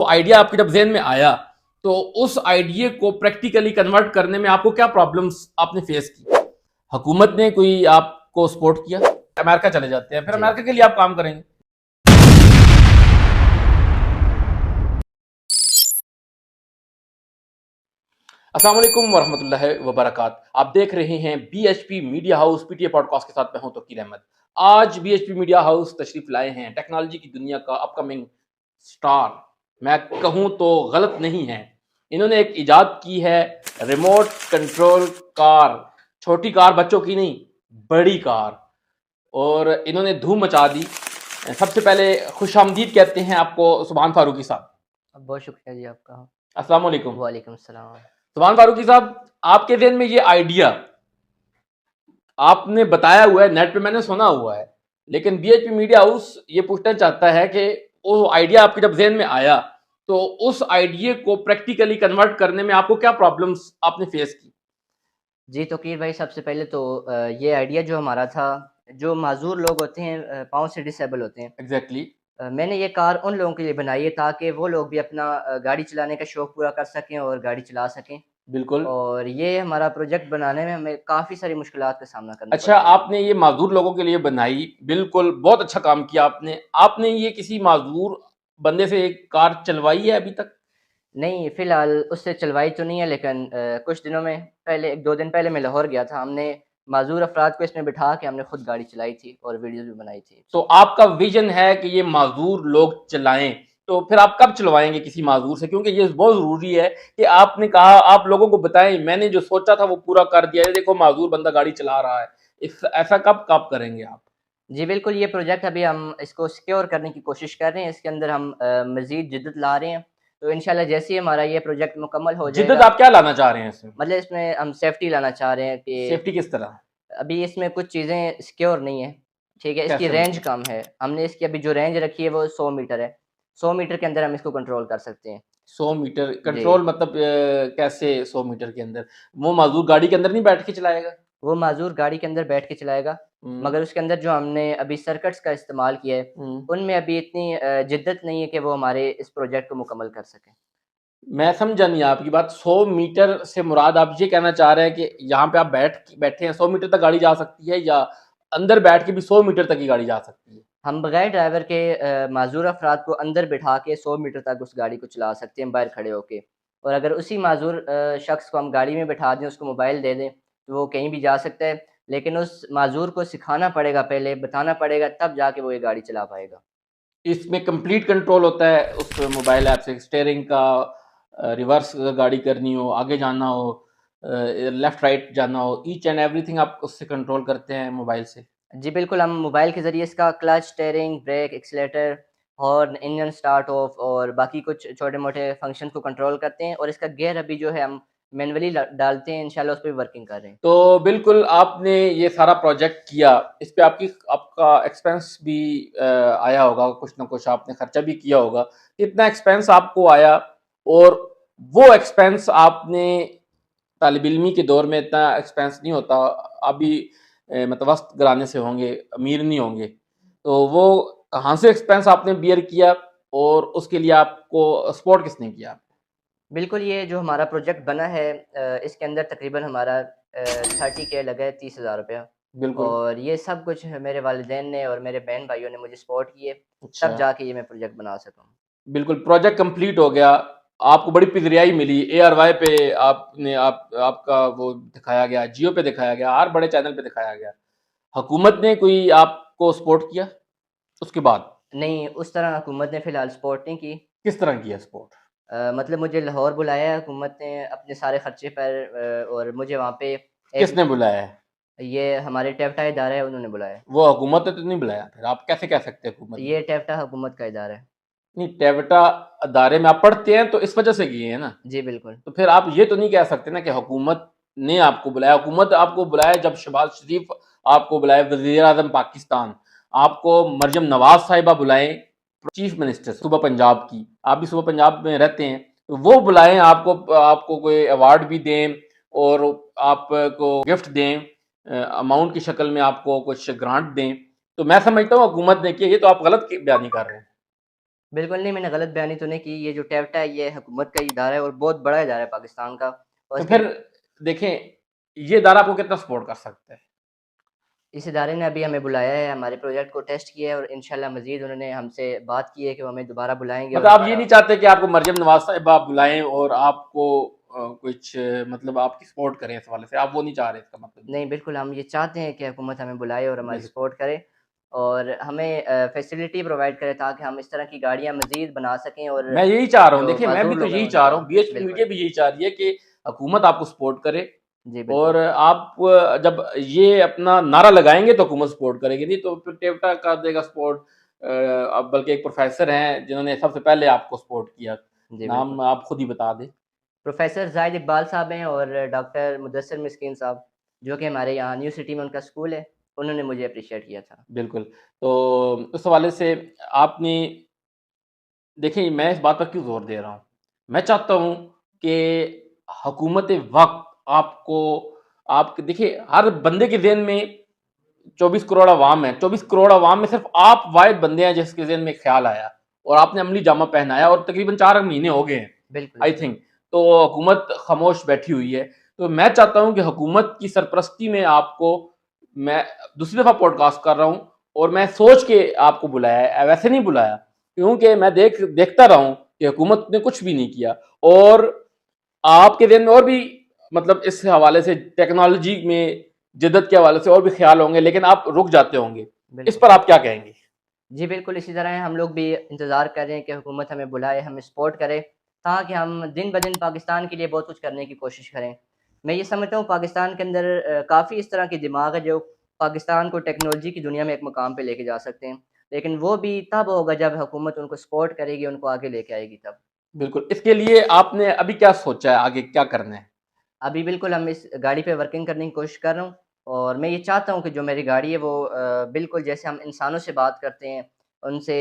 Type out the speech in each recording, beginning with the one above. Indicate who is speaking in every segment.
Speaker 1: तो आइडिया आपके जब ज़हन में आया तो उस आइडिया को प्रैक्टिकली कन्वर्ट करने में आपको क्या प्रॉब्लम्स आपने फेस की? हुकूमत ने कोई आपको सपोर्ट किया? अमेरिका चले जाते हैं, फिर
Speaker 2: जी।
Speaker 1: अमेरिका के लिए आप काम करेंगे। अस्सलाम वालेकुम वरहमतुल्लाहि वबरकात। आप देख रहे हैं BHP media house PTA podcast के साथ मैं हूं तौकीर अहमद। आज बीएचपी मीडिया हाउस तशरीफ लाए हैं टेक्नोलॉजी की दुनिया का अपकमिंग स्टार, मैं कहूं तो गलत नहीं है। इन्होंने एक इजाद की है, रिमोट कंट्रोल कार। छोटी कार, बच्चों की नहीं, बड़ी कार। और इन्होंने धूम मचा दी। सबसे पहले खुश आमदीद कहते हैं आपको सुभान फारूकी साहब।
Speaker 2: बहुत शुक्रिया जी आपका।
Speaker 1: अस्सलाम वालेकुम।
Speaker 2: वालेकुम सलाम।
Speaker 1: सुभान फारूकी साहब, आपके जहन में ये आइडिया आपने बताया हुआ है, नेट पे मैंने सुना हुआ है, लेकिन बीएचपी मीडिया हाउस ये पूछना चाहता है कि वो आइडिया आपके जब जहन में आया तो उस आइडिया को प्रैक्टिकली कन्वर्ट करने में आपको क्या प्रॉब्लम्स आपने फेस की?
Speaker 2: जी तौकीर भाई, सबसे पहले तो ये आइडिया जो हमारा था, जो माजूर लोग होते हैं, पाँव से डिसेबल होते हैं,
Speaker 1: एग्जैक्टली।
Speaker 2: मैंने ये कार उन लोगों के लिए बनाई है ताकि वो लोग भी अपना गाड़ी चलाने का शौक़ पूरा कर सकें और गाड़ी चला सकें।
Speaker 1: बिल्कुल।
Speaker 2: और ये हमारा प्रोजेक्ट बनाने में हमें काफ़ी सारी मुश्किलात का सामना करना
Speaker 1: अच्छा,
Speaker 2: पड़ा है।
Speaker 1: आपने ये माजूर लोगों के लिए बनाई, बिल्कुल बहुत अच्छा काम किया आपने। आपने ये किसी माजूर बंदे से एक कार चलवाई है अभी तक?
Speaker 2: नहीं, फ़िलहाल उससे चलवाई तो नहीं है, लेकिन कुछ दिनों में पहले 1-2 दिन पहले मैं लाहौर गया था। हमने माज़ूर अफ़राद को इसमें बिठा के हमने खुद गाड़ी चलाई थी और वीडियोज़ भी बनाई थी
Speaker 1: तो
Speaker 2: उसकी।
Speaker 1: आपका विजन है कि ये माजूर लोग चलाएं, तो फिर आप कब चलवाएंगे किसी माजूर से? क्योंकि ये बहुत जरूरी है कि आपने कहा आप लोगों को बताएं, मैंने जो सोचा था वो पूरा कर दिया है, देखो माजूर बंदा गाड़ी चला रहा है। इस ऐसा कब कब करेंगे आप?
Speaker 2: जी बिल्कुल, ये प्रोजेक्ट अभी हम इसको सिक्योर करने की कोशिश कर रहे हैं। इसके अंदर हम मज़ीद जिद्दत ला रहे हैं। तो इंशाल्लाह जैसे ही हमारा ये प्रोजेक्ट मुकम्मल हो
Speaker 1: जिद्दत
Speaker 2: जाएगा,
Speaker 1: आप क्या लाना चाह रहे हैं इसमें?
Speaker 2: मतलब इसमें हम सेफ्टी लाना चाह रहे हैं कि
Speaker 1: सेफ्टी किस तरह?
Speaker 2: अभी इसमें कुछ चीज़ें सिक्योर नहीं है, ठीक है? इसकी
Speaker 1: कैसे
Speaker 2: रेंज
Speaker 1: मतलब?
Speaker 2: कम है। हमने इसकी अभी जो रेंज रखी है वो 100 मीटर है। 100 मीटर के अंदर हम इसको कंट्रोल कर सकते हैं।
Speaker 1: 100 मीटर
Speaker 2: जी।
Speaker 1: कंट्रोल मतलब कैसे 100 मीटर के अंदर? वो माजूर गाड़ी के अंदर नहीं बैठ के चलाएगा?
Speaker 2: वो माज़ूर गाड़ी के अंदर बैठ के चलाएगा,
Speaker 1: हम्म।
Speaker 2: मगर उसके अंदर जो हमने अभी सर्किट्स का इस्तेमाल किया है,
Speaker 1: हम्म।
Speaker 2: उनमें अभी इतनी जिद्दत नहीं है कि वो हमारे इस प्रोजेक्ट को मुकम्मल कर सकें।
Speaker 1: मैं समझा नहीं आपकी बात। 100 मीटर से मुराद आप ये कहना चाह रहे हैं कि यहाँ पे आप बैठे हैं, 100 मीटर तक गाड़ी जा सकती है, या अंदर बैठ के भी 100 मीटर तक ही गाड़ी जा सकती है?
Speaker 2: हम बगैर ड्राइवर के माज़ूर अफ़राद को अंदर बिठा के 100 मीटर तक उस गाड़ी को चला सकते हैं बाहर खड़े होके। और अगर उसी माज़ूर शख़्स को हम गाड़ी में बिठा दें, उसको मोबाइल दे दें, तो वो कहीं भी जा सकता है। लेकिन उस माज़ूर को सिखाना पड़ेगा पहले, बताना पड़ेगा, तब जाके वो ये गाड़ी चला पाएगा।
Speaker 1: इसमें कंप्लीट कंट्रोल होता है उस मोबाइल ऐप से, स्टेयरिंग का, रिवर्स गाड़ी करनी हो, आगे जाना हो, लेफ्ट राइट जाना हो, ईच एंड एवरीथिंग आप उससे कंट्रोल करते हैं मोबाइल से?
Speaker 2: जी बिल्कुल, हम मोबाइल के ज़रिए इसका clutch, steering, brake, accelerator, horn, engine start off और बाकी कुछ छोटे-मोटे फंक्शन को कंट्रोल करते हैं। और इसका गियर अभी जो है हम मैनुअली डालते हैं, इंशाल्लाह उस पे वर्किंग कर रहे हैं।
Speaker 1: तो बिल्कुल आपने ये सारा प्रोजेक्ट किया, इस पे आपका एक्सपेंस भी आया होगा, कुछ ना कुछ आपने खर्चा भी किया होगा। कितना एक्सपेंस आपको आया? और वो एक्सपेंस आपने, तालिब इल्मी के दौर में इतना एक्सपेंस नहीं होता, अभी मतवस्त घराने से होंगे, अमीर नहीं होंगे, तो वो कहाँ से एक्सपेंस आपने बियर किया और उसके लिए आपको सपोर्ट किसने किया?
Speaker 2: बिल्कुल, ये जो हमारा प्रोजेक्ट बना है, इसके अंदर तकरीबन हमारा 30K लगा है, 30,000 रुपया।
Speaker 1: बिल्कुल।
Speaker 2: और ये सब कुछ मेरे वालिदैन ने और मेरे बहन-भाइयों ने मुझे सपोर्ट किए,
Speaker 1: अच्छा।
Speaker 2: तब जाके ये मैं प्रोजेक्ट बना सका हूँ।
Speaker 1: बिल्कुल, प्रोजेक्ट कंप्लीट हो गया। आपको बड़ी पिज़रियाई मिली, एआरवाई पे आपने आपका वो दिखाया गया, जियो पे दिखाया गया, हर बड़े चैनल पे दिखाया गया। हुकूमत ने कोई आपको सपोर्ट किया उसके बाद?
Speaker 2: नहीं, उस तरह हुकूमत ने फ़िलहाल सपोर्ट नहीं की।
Speaker 1: किस तरह किया सपोर्ट?
Speaker 2: मतलब मुझे लाहौर बुलाया है हुकूमत ने अपने सारे खर्चे पर, और मुझे वहाँ पे एक,
Speaker 1: किसने बुलाया है?
Speaker 2: ये हमारे टेफ्टा इदारा है, उन्होंने बुलाया है।
Speaker 1: वो हुकूमत ने तो नहीं बुलाया, फिर आप कैसे कह सकते हैं हुकूमत ने?
Speaker 2: ये टेफ्टा हुकूमत का इदारा है।
Speaker 1: नहीं, टेवटा अदारे में आप पढ़ते हैं तो इस वजह से किए हैं ना।
Speaker 2: जी बिल्कुल।
Speaker 1: तो फिर आप ये तो नहीं कह सकते ना कि हुकूमत ने आपको बुलाया। हुकूमत आपको बुलाया जब शहबाज शरीफ आपको बुलाए, वजीर आजम पाकिस्तान आपको, मरियम नवाज साहिबा बुलाएं, चीफ मिनिस्टर सुबह पंजाब की, आप भी सुबह पंजाब में रहते हैं, तो वो बुलाएं आपको, आपको कोई अवार्ड भी दें और आपको गिफ्ट दें, अमाउंट की शक्ल में आपको कुछ ग्रांट दें, तो मैं समझता हूँ हुकूमत ने किया। ये तो आप गलत बयानी कर रहे हैं।
Speaker 2: बिल्कुल नहीं, मैंने गलत बयानी तो नहीं की। ये जो टेवटा है ये हुकूमत का इदारा है और बहुत बड़ा इदारा है पाकिस्तान का, और
Speaker 1: तो
Speaker 2: इसने
Speaker 1: फिर देखें, ये इदारा आपको कितना सपोर्ट कर सकता है?
Speaker 2: इस इदारे ने अभी हमें बुलाया है, हमारे प्रोजेक्ट को टेस्ट किया है और इंशाल्लाह मज़ीद उन्होंने हमसे बात की है कि वो हमें दोबारा बुलाएँगे और
Speaker 1: मतलब आप ये
Speaker 2: हमारा
Speaker 1: नहीं चाहते कि आपको मरियम नवाज साहिबा बुलाएं और आपको कुछ मतलब आपकी सपोर्ट करें इस हवाले से, आप वो नहीं चाह रहे, इसका मतलब ये
Speaker 2: नहीं, बिल्कुल हम ये चाहते हैं कि हुकूमत हमें बुलाए और हमारी
Speaker 1: है।
Speaker 2: सपोर्ट करे और हमें फैसिलिटी प्रोवाइड करे ताकि हम इस तरह की गाड़ियाँ मज़ीद बना सकें और
Speaker 1: मैं यही चाह रहा हूँ,
Speaker 2: जो
Speaker 1: देखिए मैं भी
Speaker 2: माज़ूर
Speaker 1: तो
Speaker 2: लोग हैं
Speaker 1: यही चाह
Speaker 2: उनको
Speaker 1: रहा हूँ, बीएचपी
Speaker 2: बिल्कुल।
Speaker 1: मीडिया भी यही चाह रही है कि हुकूमत आपको सपोर्ट करे।
Speaker 2: जी,
Speaker 1: और
Speaker 2: बिल्कुल।
Speaker 1: आप जब ये अपना नारा लगाएंगे तो हुकूमत सपोर्ट करेगी, नहीं तो फिर टेप्टा कर देगा सपोर्ट। अब बल्कि एक प्रोफेसर हैं जिन्होंने सबसे पहले आपको सपोर्ट किया,
Speaker 2: जी, बिल्कुल।
Speaker 1: नाम आप खुद ही बता दें।
Speaker 2: प्रोफ़ेसर ज़ाहिद इकबाल साहब हैं और डॉक्टर मुदस्सिर मिस्कीन साहब, जो कि हमारे यहाँ न्यू सिटी में उनका स्कूल है, उन्होंने मुझे एप्रिशिएट किया था।
Speaker 1: बिल्कुल। तो उस हवाले से आपने, देखिए मैं इस बात पर क्यों जोर दे रहा हूँ, मैं चाहता हूँ कि हुकूमत वक्त आपको, आप देखिए हर बंदे के जहन में 24 करोड़ अवाम है, 24 करोड़ अवाम में सिर्फ आप वाहिद बंदे हैं जिसके जहन में ख्याल आया और आपने अमली जामा पहनाया, और तकरीबन 4 महीने हो गए हैं
Speaker 2: बिल्कुल
Speaker 1: आई
Speaker 2: सही।
Speaker 1: थिंक। तो हुकूमत खामोश बैठी हुई है। तो मैं चाहता हूं कि हुकूमत की सरपरस्ती में आपको, मैं दूसरी दफा पॉडकास्ट कर रहा हूं और मैं सोच के आपको बुलाया है, वैसे नहीं बुलाया, क्योंकि मैं देखता रहा हूं कि हुकूमत ने कुछ भी नहीं किया। और आपके दिन में और भी, मतलब इस हवाले से टेक्नोलॉजी में जिद्दत के हवाले से और भी ख्याल होंगे, लेकिन आप रुक जाते होंगे। इस
Speaker 2: बिल्कुल।
Speaker 1: पर आप क्या कहेंगे?
Speaker 2: जी, बिल्कुल इसी तरह हम लोग भी इंतज़ार कर रहे हैं कि हुकूमत हमें बुलाए, हमें सपोर्ट करे, ताकि हम दिन-ब-दिन पाकिस्तान के लिए बहुत कुछ करने की कोशिश करें। मैं ये समझता हूँ पाकिस्तान के अंदर काफ़ी इस तरह के दिमाग है जो पाकिस्तान को टेक्नोलॉजी की दुनिया में एक मुकाम पे लेके जा सकते हैं। लेकिन वो भी तब होगा जब हुकूमत उनको सपोर्ट करेगी, उनको आगे लेके आएगी तब।
Speaker 1: बिल्कुल, इसके लिए आपने अभी क्या सोचा है, आगे क्या करना है?
Speaker 2: अभी बिल्कुल हम इस गाड़ी पे वर्किंग करने की कोशिश कर रहा हूँ और मैं ये चाहता हूँ कि जो मेरी गाड़ी है वो बिल्कुल जैसे हम इंसानों से बात करते हैं, उनसे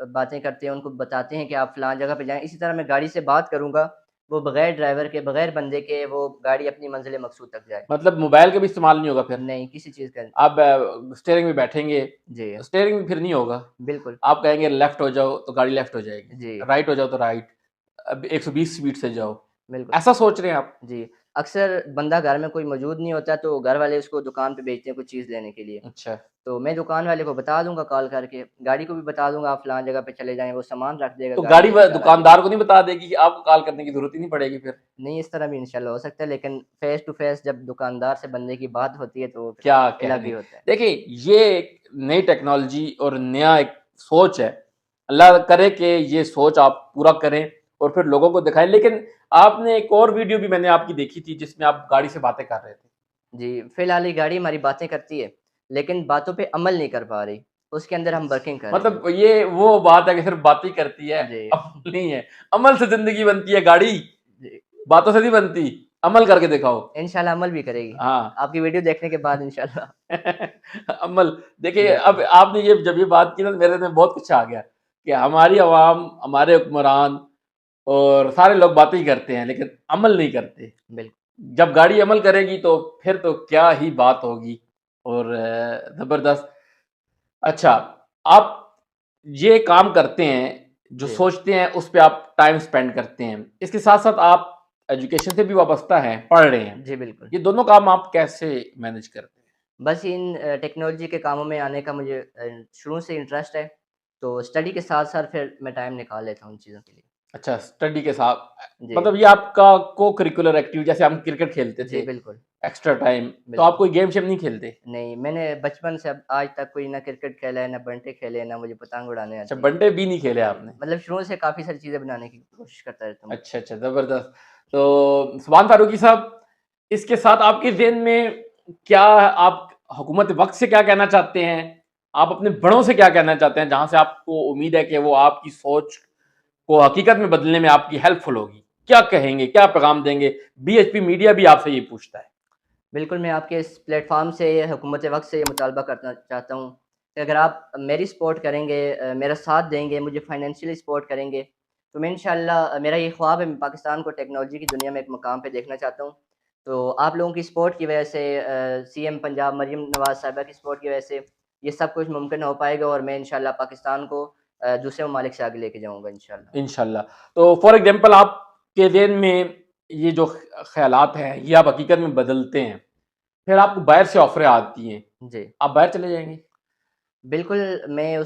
Speaker 2: बातें करते हैं, उनको बताते हैं कि आप फ़लाँ जगह पे जाएँ, इसी तरह मैं गाड़ी से बात करूँगा, वो बगैर ड्राइवर के, बगैर बंदे के वो गाड़ी अपनी मंज़िल मकसूद तक जाए।
Speaker 1: मतलब मोबाइल का भी इस्तेमाल नहीं होगा फिर?
Speaker 2: नहीं, किसी चीज़ का
Speaker 1: आप स्टीयरिंग में बैठेंगे,
Speaker 2: जी,
Speaker 1: स्टीयरिंग भी फिर नहीं होगा।
Speaker 2: बिल्कुल।
Speaker 1: आप कहेंगे लेफ्ट हो जाओ तो गाड़ी लेफ्ट हो जाएगी,
Speaker 2: जी,
Speaker 1: राइट हो जाओ तो राइट, अब 120 स्पीड से जाओ।
Speaker 2: बिल्कुल।
Speaker 1: ऐसा सोच रहे हैं आप?
Speaker 2: जी, अक्सर बंदा घर में कोई मौजूद नहीं होता तो घर वाले उसको दुकान पे भेजते हैं कुछ चीज़ लेने के लिए।
Speaker 1: अच्छा।
Speaker 2: तो मैं दुकान वाले को बता दूँगा कॉल करके, गाड़ी को भी बता दूँगा आप फलाँ जगह पे चले जाएँ, वो सामान रख देगा,
Speaker 1: तो
Speaker 2: गाड़ी
Speaker 1: गाड़ी
Speaker 2: लेके घर आ जाएगी।
Speaker 1: दुकानदार को नहीं बता देगी कि आपको कॉल करने की जरूरत ही नहीं पड़ेगी फिर?
Speaker 2: नहीं, इस तरह भी इंशाल्लाह हो सकता है लेकिन फ़ेस टू फ़ेस जब दुकानदार से बंदे की बात होती है तो फिर
Speaker 1: क्या
Speaker 2: अलग ही
Speaker 1: कहने।
Speaker 2: होता है।
Speaker 1: देखिए, ये एक नई टेक्नोलॉजी और नया एक सोच है। अल्लाह करे कि ये सोच आप पूरा करें और फिर लोगों को दिखाएं। लेकिन आपने एक और वीडियो भी मैंने आपकी देखी थी जिसमें आप गाड़ी से बातें कर रहे थे।
Speaker 2: जी, फ़िलहाल ये गाड़ी हमारी बातें करती है, लेकिन बातों पे अमल नहीं कर पा रही, उसके अंदर हम वर्किंग कर रहे हैं।
Speaker 1: मतलब ये वो बात है कि सिर्फ बात ही करती है,
Speaker 2: जी,
Speaker 1: अमल नहीं है। अमल से जिंदगी बनती है गाड़ी,
Speaker 2: जी,
Speaker 1: बातों से नहीं बनती। अमल करके दिखाओ।
Speaker 2: इंशाल्लाह अमल भी करेगी।
Speaker 1: हाँ।
Speaker 2: आपकी वीडियो देखने के बाद इंशाल्लाह।
Speaker 1: अमल, देखिए अब
Speaker 2: बिल्कुल,
Speaker 1: आपने ये जब ये बात की ना तो मेरे में बहुत कुछ आ गया कि हमारी आवाम, हमारे हुक्मरान और सारे लोग बातें ही करते हैं लेकिन अमल नहीं करते।
Speaker 2: बिल्कुल।
Speaker 1: जब गाड़ी अमल करेगी तो फिर तो क्या ही बात होगी। और जबरदस्त। अच्छा, आप ये काम करते हैं, जो
Speaker 2: जी,
Speaker 1: सोचते हैं उस पे आप टाइम स्पेंड करते हैं, इसके साथ साथ आप एजुकेशन से भी वाबस्ता हैं, पढ़ रहे हैं,
Speaker 2: जी बिल्कुल।
Speaker 1: ये दोनों काम आप कैसे मैनेज करते हैं?
Speaker 2: बस इन टेक्नोलॉजी के कामों में आने का मुझे शुरू से इंटरेस्ट है, तो स्टडी के साथ-साथ फिर मैं टाइम निकाल लेता हूँ उन चीज़ों के लिए।
Speaker 1: अच्छा, स्टडी के साथ
Speaker 2: जी,
Speaker 1: मतलब ये आपका को करिकुलर एक्टिविटी, जैसे हम क्रिकेट खेलते थे
Speaker 2: जी बिल्कुल,
Speaker 1: एक्स्ट्रा टाइम, तो आप
Speaker 2: बिल्कुल।
Speaker 1: कोई गेम शेम नहीं खेलते?
Speaker 2: नहीं, मैंने बचपन से अब आज तक कोई ना क्रिकेट खेला है, ना बंटे खेले हैं, ना मुझे पतंग उड़ाने
Speaker 1: अच्छा,
Speaker 2: आती है।
Speaker 1: बंटे भी नहीं खेले
Speaker 2: जी,
Speaker 1: आपने?
Speaker 2: मतलब शुरू से काफ़ी सारी चीज़ें बनाने की कोशिश करता रहता हूँ।
Speaker 1: अच्छा, अच्छा, ज़बरदस्त। तो सुभान फारूकी साहब, इसके साथ आपके ज़हन में क्या, आप हुकूमत वक़्त से क्या कहना चाहते हैं? आप अपने बड़ों से क्या कहना चाहते हैं, जहाँ से आपको उम्मीद है कि वो आपकी सोच को हकीकत में बदलने में आपकी हेल्पफुल होगी? क्या कहेंगे, क्या पैगाम देंगे? बीएचपी मीडिया भी आपसे ये पूछता है।
Speaker 2: बिल्कुल, मैं आपके इस प्लेटफ़ॉर्म से हुकूमत वक़्त से ये मुतालबा करना चाहता हूँ कि अगर आप मेरी सपोर्ट करेंगे मेरा साथ देंगे, मुझे फ़ाइनेंशियली सपोर्ट करेंगे, तो मैं इंशाअल्लाह मेरा ये ख्वाब है मैं पाकिस्तान को टेक्नोलॉजी की दुनिया में एक मुकाम पे देखना चाहता हूँ। तो आप लोगों की सपोर्ट की वजह से सीएम पंजाब मरीम नवाज़ साहिबा की सपोर्ट की वजह से ये सब कुछ मुमकिन हो पाएगा और मैं इंशाअल्लाह पाकिस्तान को दूसरे ममालिक से आगे लेके जाऊँगा इंशाल्लाह।
Speaker 1: इंशाल्लाह। तो फॉर एग्ज़ाम्पल आपके ज़हन में ये जो ख़यालात हैं, ये आप हकीकत में बदलते हैं, फिर आपको बाहर से ऑफ़रें आती हैं,
Speaker 2: जी।
Speaker 1: आप बाहर चले जाएँगे?
Speaker 2: बिल्कुल, मैं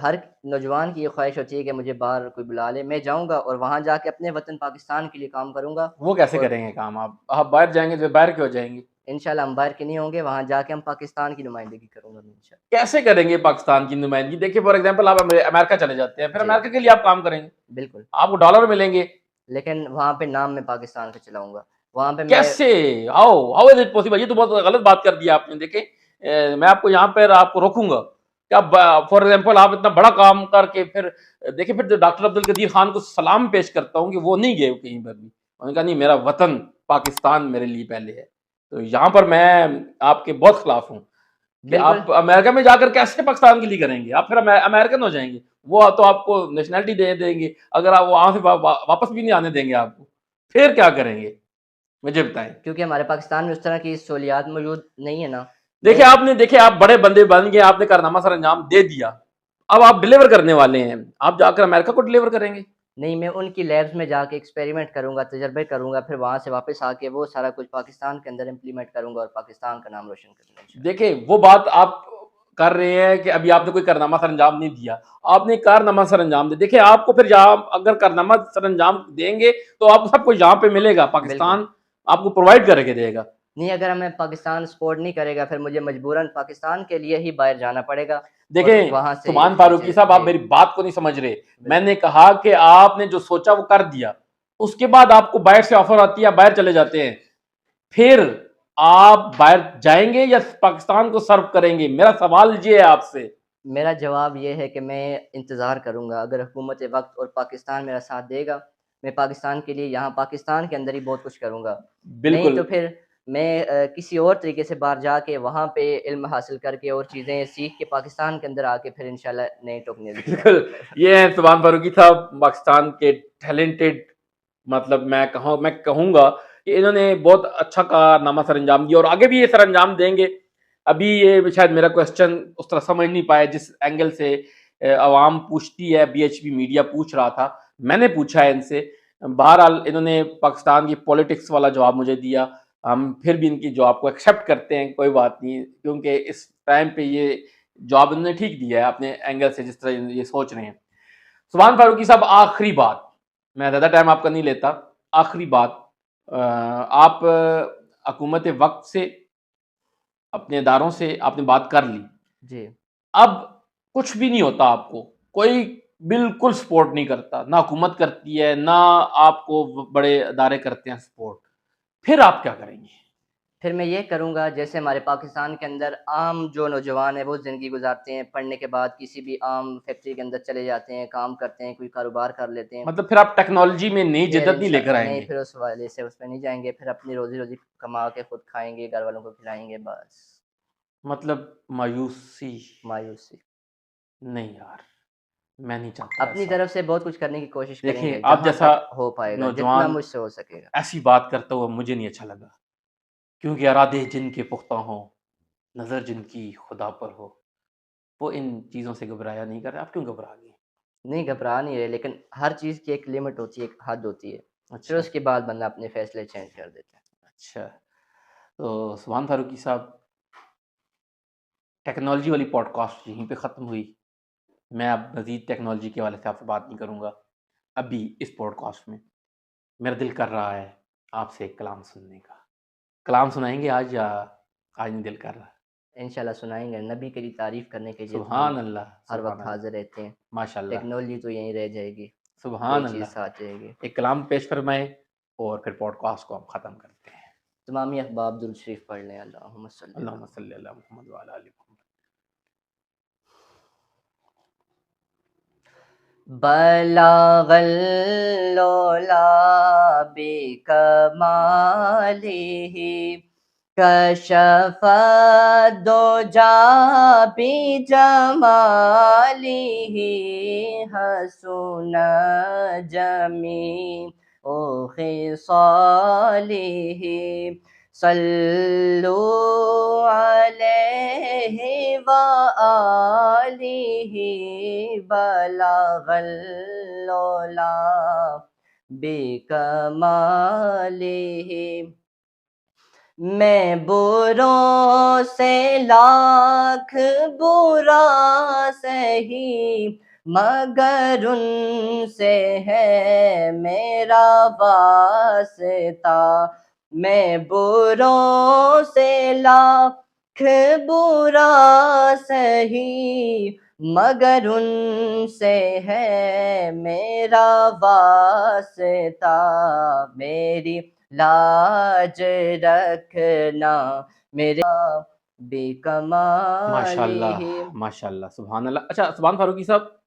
Speaker 2: हर नौजवान की ये ख़्वाहिश होती है कि मुझे बाहर कोई बुला ले, मैं जाऊँगा और वहाँ जाके अपने वतन पाकिस्तान के लिए काम करूँगा
Speaker 1: वो कैसे
Speaker 2: और
Speaker 1: करेंगे काम आप? आप बाहर जाएँगे तो बाहर क्यों जाएँगे?
Speaker 2: इंशाल्लाह हम बाहर के नहीं होंगे, वहाँ जाके हम पाकिस्तान की नुमाइंदगी करूँगा मैं इंशाल्लाह।
Speaker 1: कैसे करेंगे पाकिस्तान की नुमाइंदगी? देखिए फॉर एग्ज़ाम्पल आप अमेरिका चले जाते हैं, फिर
Speaker 2: जी,
Speaker 1: अमेरिका के लिए आप काम करेंगे,
Speaker 2: बिल्कुल।
Speaker 1: आपको डॉलर मिलेंगे।
Speaker 2: लेकिन वहाँ पे नाम मैं पाकिस्तान का चलाऊँगा। वहाँ पे मैं
Speaker 1: कैसे? How is it possible? ये तो बहुत गलत बात कर दी आपने। देखिए मैं आपको यहाँ पर आपको रोकूँगा कि आप फॉर एग्ज़ाम्पल आप इतना बड़ा काम करके फिर देखिए फिर जो डॉक्टर अब्दुल कदीर खान को सलाम पेश करता हूँ कि वो नहीं गए कहीं पर भी। उन्होंने कहा नहीं मेरा वतन पाकिस्तान मेरे लिए पहले है। तो यहाँ पर मैं आपके बहुत खिलाफ हूँ कि
Speaker 2: बिल्कुल,
Speaker 1: आप अमेरिका में जाकर कैसे पाकिस्तान के लिए करेंगे? आप फिर अमेरिकन हो जाएँगे। वो तो आपको नेशनैलिटी दे देंगे, अगर आप वहाँ से वापस भी नहीं आने देंगे आपको। फिर क्या करेंगे? मुझे बताएँ।
Speaker 2: क्योंकि हमारे पाकिस्तान में उस तरह की सहूलियात मौजूद नहीं है ना।
Speaker 1: देखिए
Speaker 2: मैं
Speaker 1: आपने देखिए आप बड़े बंदे बन गए, आपने कारनामा सर अंजाम दे दिया। अब आप डिलीवर करने वाले हैं। आप जाकर अमेरिका को डिलीवर करेंगे।
Speaker 2: नहीं, मैं उनकी लैब्स में जाके एक्सपेरिमेंट करूँगा, तजर्बे करूँगा, फिर वहाँ से वापस आके वो सारा कुछ पाकिस्तान के अंदर इम्प्लीमेंट करूँगा और पाकिस्तान का नाम रोशन करूँगा इंशाल्लाह।
Speaker 1: देखिए वो बात आप कर रहे हैं कि अभी आपने कोई कारनामा सर अंजाम नहीं दिया। आपने कारनामा सर अंजाम दे देखिए आपको फिर जहाँ अगर कारनामा सर अंजाम देंगे तो आपको सब कुछ यहाँ पे मिलेगा।
Speaker 2: बिल्कुल।
Speaker 1: पाकिस्तान आपको प्रोवाइड करके देगा।
Speaker 2: नहीं, अगर हमें पाकिस्तान सपोर्ट नहीं करेगा, फिर मुझे मजबूरन पाकिस्तान के लिए ही बाहर जाना पड़ेगा और
Speaker 1: देखें,
Speaker 2: वहाँ से ये
Speaker 1: सुभान फारूकी
Speaker 2: चीज़ें
Speaker 1: साहब आप
Speaker 2: जी,
Speaker 1: मेरी बात को नहीं समझ रहे।
Speaker 2: बिल्कुल।
Speaker 1: मैंने कहा कि आपने जो सोचा वो कर दिया। उसके बाद आपको बाहर से ऑफर आती है, आप बाहर चले जाते हैं। फिर आप बाहर जाएँगे या पाकिस्तान को सर्व करेंगे? मेरा सवाल ये है आपसे।
Speaker 2: मेरा जवाब ये है कि मैं इंतज़ार करूँगा, अगर हुकूमत वक़्त और पाकिस्तान मेरा साथ देगा, मैं पाकिस्तान के लिए यहाँ पाकिस्तान के अंदर ही बहुत कुछ करूँगा। नहीं
Speaker 1: बिल्कुल,
Speaker 2: तो फिर मैं किसी और तरीके से बाहर जाके वहाँ पे इल्म हासिल करके और चीज़ें सीख के पाकिस्तान के अंदर आके फिर इंशाल्लाह नए टोकने
Speaker 1: बिल्कुल। ये हैं सुभान फारूकी साहब पाकिस्तान के टैलेंटेड मतलब मैं कहूँगा कि इन्होंने बहुत अच्छा कारनामा सरअंजाम दिया और आगे भी ये सरअंजाम देंगे। अभी ये शायद मेरा क्वेश्चन उस तरह समझ नहीं पाए जिस एंगल से अवाम पूछती है, बीएचपी मीडिया पूछ रहा था, मैंने पूछा है इनसे। बहरहाल इन्होंने पाकिस्तान की पॉलिटिक्स वाला जवाब मुझे दिया। हम फिर भी इनकी जवाब को एक्सेप्ट करते हैं, कोई बात नहीं, क्योंकि इस टाइम पे ये जवाब इन्होंने ठीक दिया है अपने एंगल से जिस तरह ये सोच रहे हैं। सुभान फारूकी साहब आखिरी बात, मैं ज़्यादा टाइम आपका नहीं लेता। आखिरी बात आप हुकूमत वक़्त से, अपने इदारों से आपने बात कर ली।
Speaker 2: जी।
Speaker 1: अब कुछ भी नहीं होता आपको, कोई बिल्कुल सपोर्ट नहीं करता, ना हुकूमत करती है, ना आपको बड़े इदारे करते हैं सपोर्ट। फिर आप क्या करेंगे?
Speaker 2: फिर मैं ये करूँगा जैसे हमारे पाकिस्तान के अंदर आम जो नौजवान है वो ज़िंदगी गुज़ारते हैं, पढ़ने के बाद किसी भी आम फैक्ट्री के अंदर चले जाते हैं, काम करते हैं, कोई कारोबार कर लेते हैं।
Speaker 1: मतलब फिर आप टेक्नोलॉजी में नई
Speaker 2: फिर
Speaker 1: जिद्दत नहीं लेकर
Speaker 2: नहीं,
Speaker 1: आएँगे।
Speaker 2: फिर उस वाले से उसमें नहीं जाएँगे, फिर अपनी रोज़ी-रोज़ी कमा के खुद खाएँगे, घर वालों को खिलाएँगे बस,
Speaker 1: मतलब मायूसी।
Speaker 2: मायूसी।
Speaker 1: नहीं यार, मैं नहीं चाहता
Speaker 2: अपनी
Speaker 1: ऐसा।
Speaker 2: तरफ से बहुत कुछ करने की कोशिश
Speaker 1: देखिए,
Speaker 2: करेंगे,
Speaker 1: आप
Speaker 2: जहाँ
Speaker 1: जैसा
Speaker 2: तक हो पाएगा, जितना
Speaker 1: नौजवान
Speaker 2: मुझसे हो सकेगा।
Speaker 1: ऐसी बात करता हुआ मुझे नहीं अच्छा लगा, क्योंकि इरादे जिनके पुख्ता हों, नज़र जिनकी खुदा पर हो, वो इन चीज़ों से घबराया नहीं कर रहे। आप क्यों घबरा गए?
Speaker 2: नहीं घबरा नहीं रहे, लेकिन हर चीज़ की एक लिमिट होती है, एक हद होती है। फिर
Speaker 1: अच्छा,
Speaker 2: उसके बाद बंदा अपने फैसले चेंज कर देता है।
Speaker 1: अच्छा। तो सुभान फारूकी साहब, टेक्नोलॉजी वाली पॉडकास्ट यहीं पे ख़त्म हुई। मैं अब मज़ीद टेक्नोलॉजी के हवाले से आपसे बात नहीं करूँगा, अभी इस पॉडकास्ट में। मेरा दिल कर रहा है आपसे एक कलाम सुनने का। कलाम सुनाएँगे आज या आज नहीं दिल कर रहा?
Speaker 2: इंशाल्लाह सुनाएँगे, नबी की तारीफ़ करने के लिए तो हम
Speaker 1: सुभान अल्लाह,
Speaker 2: हर
Speaker 1: सुभान
Speaker 2: वक़्त
Speaker 1: अल्लाह,
Speaker 2: हाज़िर रहते हैं।
Speaker 1: माशाअल्लाह,
Speaker 2: टेक्नोलॉजी तो यहीं रह जाएगी,
Speaker 1: सुभान
Speaker 2: वही चीज़
Speaker 1: अल्लाह।
Speaker 2: साथ जाएगी।
Speaker 1: एक कलाम पेश फरमाएँ और फिर पॉडकास्ट को हम ख़त्म करते हैं।
Speaker 2: तमामी अहबाब दुरूद शरीफ पढ़ लें। अल्लाहुम्मा सल्लि अला
Speaker 1: अल्लाहुम्मा सल्लि अला मुहम्मद व अला आलि मुहम्मद।
Speaker 2: बलागल लौला बिकमालिही कशफ़ दुजा बिजमालिही हसुन जमीउ खिसालिही सल्लु अलैहि व आलिहि बलगल उला बिकमालिहि। मैं बुरों से लाख बुरा सही, मगर उनसे है मेरा वास्ता। मैं बुरों से लाख बुरा सही, मगर उनसे है मेरा वास्ता। मेरी लाज रखना मेरे
Speaker 1: माशाल्लाह,
Speaker 2: बेकमालिहि।
Speaker 1: माशाल्लाह, सुभान अल्लाह। अच्छा सुभान फारूकी साहब,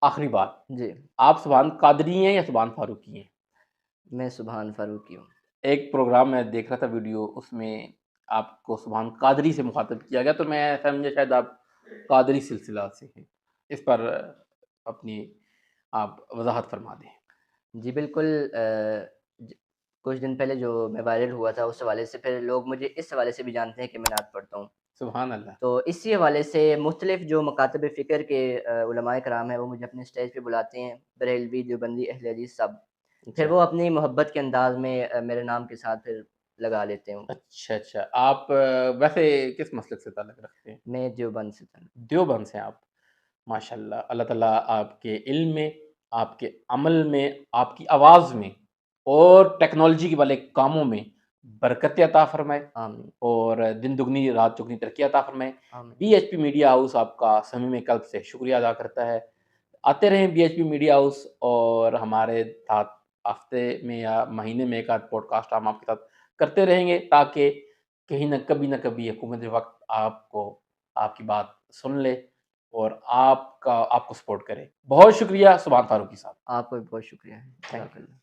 Speaker 1: आखिरी बात,
Speaker 2: जी,
Speaker 1: आप सुभान कादरी हैं या सुभान फारूकी हैं?
Speaker 2: मैं सुभान फारूकी हूँ।
Speaker 1: एक प्रोग्राम मैं देख रहा था वीडियो, उसमें आपको सुभान कादरी से मुखातब किया गया, तो मैं समझा शायद आप कादरी सिलसिला से हैं। इस पर अपनी आप वज़ाहत फरमा दें।
Speaker 2: जी, बिल्कुल। ज कुछ दिन पहले जो मैं वायरल हुआ था उस हवाले से फिर लोग मुझे इस हवाले से भी जानते हैं कि मैं नात पढ़ता हूँ।
Speaker 1: सुभान अल्लाह।
Speaker 2: तो इसी हवाले से मुख्तलिफ़ जो मकातब फ़िक्र के उलमाए कराम हैं वो मुझे अपने स्टेज पे बुलाते हैं, बरेलवी, देवबंदी, अहले हदीस सब। फिर
Speaker 1: अच्छा,
Speaker 2: वो अपनी मोहब्बत के अंदाज़ में मेरे नाम के साथ फिर लगा लेते हैं उनको।
Speaker 1: अच्छा, अच्छा। आप वैसे किस मसलक से ताल्लुक़ रखते हैं?
Speaker 2: मैं देवबंद से था।
Speaker 1: देवबंद से आप। माशाल्लाह, अल्लाह ताला आपके इल्म में, आपके अमल में, आपकी आवाज़ में और टेक्नोलॉजी के वाले कामों में बरकत अता फ़रमाए
Speaker 2: आमीन,
Speaker 1: और दिन दुगनी रात चौगुनी तरक्की अता फ़रमाए।
Speaker 2: आमीन।
Speaker 1: बीएचपी मीडिया हाउस आपका समीम क़ल्ब से शुक्रिया अदा करता है। आते रहें बीएचपी मीडिया हाउस और हमारे साथ हफ़्ते में या महीने में एक आध पॉडकास्ट हम आपके साथ करते रहेंगे, ताकि कहीं न कभी हुकूमत वक़्त आपको आपकी बात सुन ले और आपको सपोर्ट करे। बहुत शुक्रिया सुभान फारूकी साहब।
Speaker 2: आपका भी बहुत शुक्रिया है।
Speaker 1: Thank you.
Speaker 2: जज़ाकल्लाह।